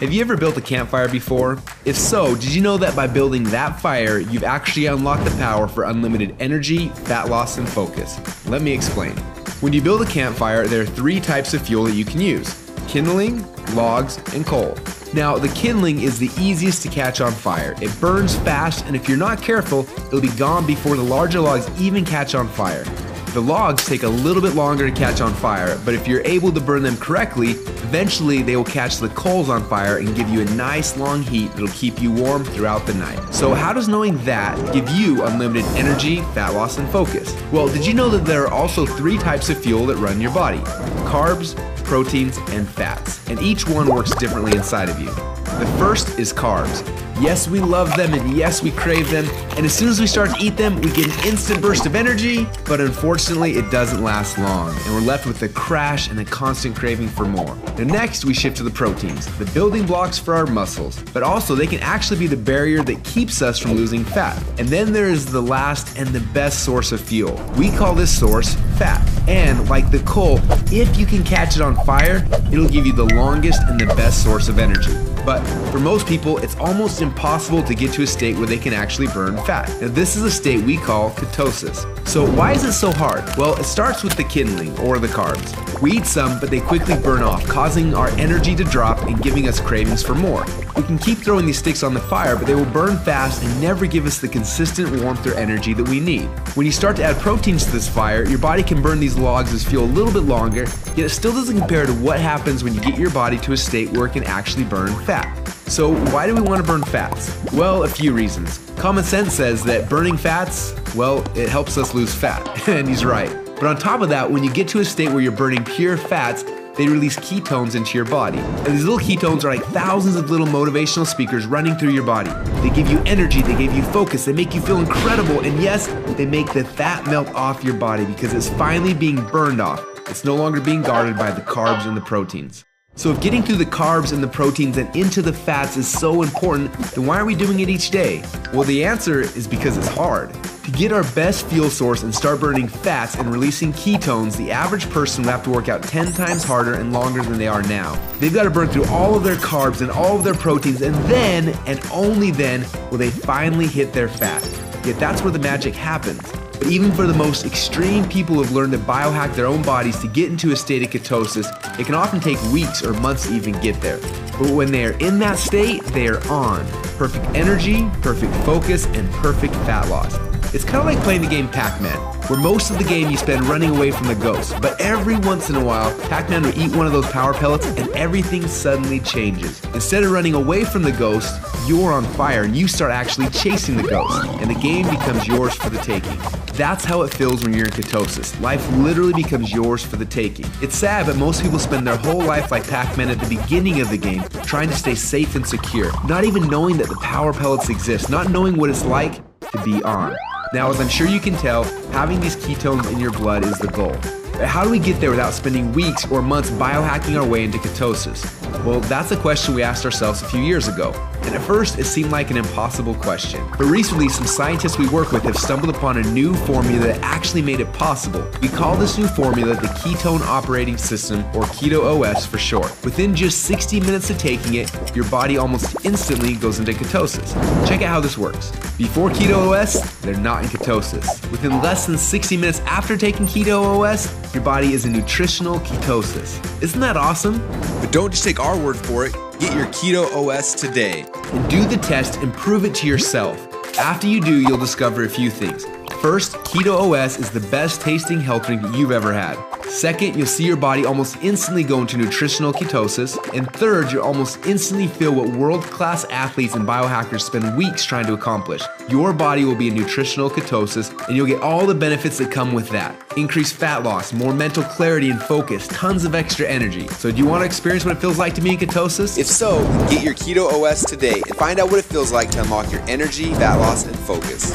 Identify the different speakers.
Speaker 1: Have you ever built a campfire before? If so, did you know that by building that fire, you've actually unlocked the power for unlimited energy, fat loss, and focus? Let me explain. When you build a campfire, there are 3 types of fuel that you can use: kindling, logs, and coal. Now, the kindling is the easiest to catch on fire. It burns fast, and if you're not careful, it'll be gone before the larger logs even catch on fire. The logs take a little bit longer to catch on fire, but if you're able to burn them correctly, eventually they will catch the coals on fire and give you a nice long heat that'll keep you warm throughout the night. So how does knowing that give you unlimited energy, fat loss, and focus? Well, did you know that there are also 3 types of fuel that run your body? Carbs, proteins, and fats. And each one works differently inside of you. The first is carbs. Yes, we love them, and yes, we crave them, and as soon as we start to eat them, we get an instant burst of energy, but unfortunately, it doesn't last long, and we're left with a crash and a constant craving for more. Now next, we shift to the proteins, the building blocks for our muscles, but also they can actually be the barrier that keeps us from losing fat. And then there is the last and the best source of fuel. We call this source fat, and like the coal, if you can catch it on fire, it'll give you the longest and the best source of energy. But for most people, it's almost impossible to get to a state where they can actually burn fat. Now this is a state we call ketosis. So why is it so hard? Well, it starts with the kindling, or the carbs. We eat some, but they quickly burn off, causing our energy to drop and giving us cravings for more. We can keep throwing these sticks on the fire, but they will burn fast and never give us the consistent warmth or energy that we need. When you start to add proteins to this fire, your body can burn these logs as fuel a little bit longer, yet it still doesn't compare to what happens when you get your body to a state where it can actually burn fat. So why do we want to burn fats? Well, a few reasons. Common sense says that burning fats, well, it helps us lose fat, and he's right. But on top of that, when you get to a state where you're burning pure fats, they release ketones into your body. And these little ketones are like thousands of little motivational speakers running through your body. They give you energy, they give you focus, they make you feel incredible, and yes, they make the fat melt off your body because it's finally being burned off. It's no longer being guarded by the carbs and the proteins. So if getting through the carbs and the proteins and into the fats is so important, then why are we doing it each day? Well, the answer is because it's hard. To get our best fuel source and start burning fats and releasing ketones, the average person will have to work out 10 times harder and longer than they are now. They've got to burn through all of their carbs and all of their proteins, and then, and only then, will they finally hit their fat. Yet that's where the magic happens. But even for the most extreme people who have learned to biohack their own bodies to get into a state of ketosis, it can often take weeks or months to even get there. But when they are in that state, they are on. Perfect energy, perfect focus, and perfect fat loss. It's kind of like playing the game Pac-Man, where most of the game you spend running away from the ghost, but every once in a while, Pac-Man will eat one of those power pellets and everything suddenly changes. Instead of running away from the ghost, you're on fire and you start actually chasing the ghost, and the game becomes yours for the taking. That's how it feels when you're in ketosis. Life literally becomes yours for the taking. It's sad, but most people spend their whole life like Pac-Man at the beginning of the game, trying to stay safe and secure, not even knowing that the power pellets exist, not knowing what it's like to be on. Now, as I'm sure you can tell, having these ketones in your blood is the goal. But how do we get there without spending weeks or months biohacking our way into ketosis? Well, that's a question we asked ourselves a few years ago. And at first, it seemed like an impossible question. But recently, some scientists we work with have stumbled upon a new formula that actually made it possible. We call this new formula the Ketone Operating System, or Keto OS for short. Within just 60 minutes of taking it, your body almost instantly goes into ketosis. Check out how this works. Before Keto OS, they're not in ketosis. Within less than 60 minutes after taking Keto OS, your body is in nutritional ketosis. Isn't that awesome? But don't just take our word for it. Get your Keto OS today and do the test and prove it to yourself. After you do, you'll discover a few things. First, Keto OS is the best tasting health drink that you've ever had. Second, you'll see your body almost instantly go into nutritional ketosis. And third, you'll almost instantly feel what world-class athletes and biohackers spend weeks trying to accomplish. Your body will be in nutritional ketosis, and you'll get all the benefits that come with that. Increased fat loss, more mental clarity and focus, tons of extra energy. So do you want to experience what it feels like to be in ketosis? If so, get your Keto OS today and find out what it feels like to unlock your energy, fat loss, and focus.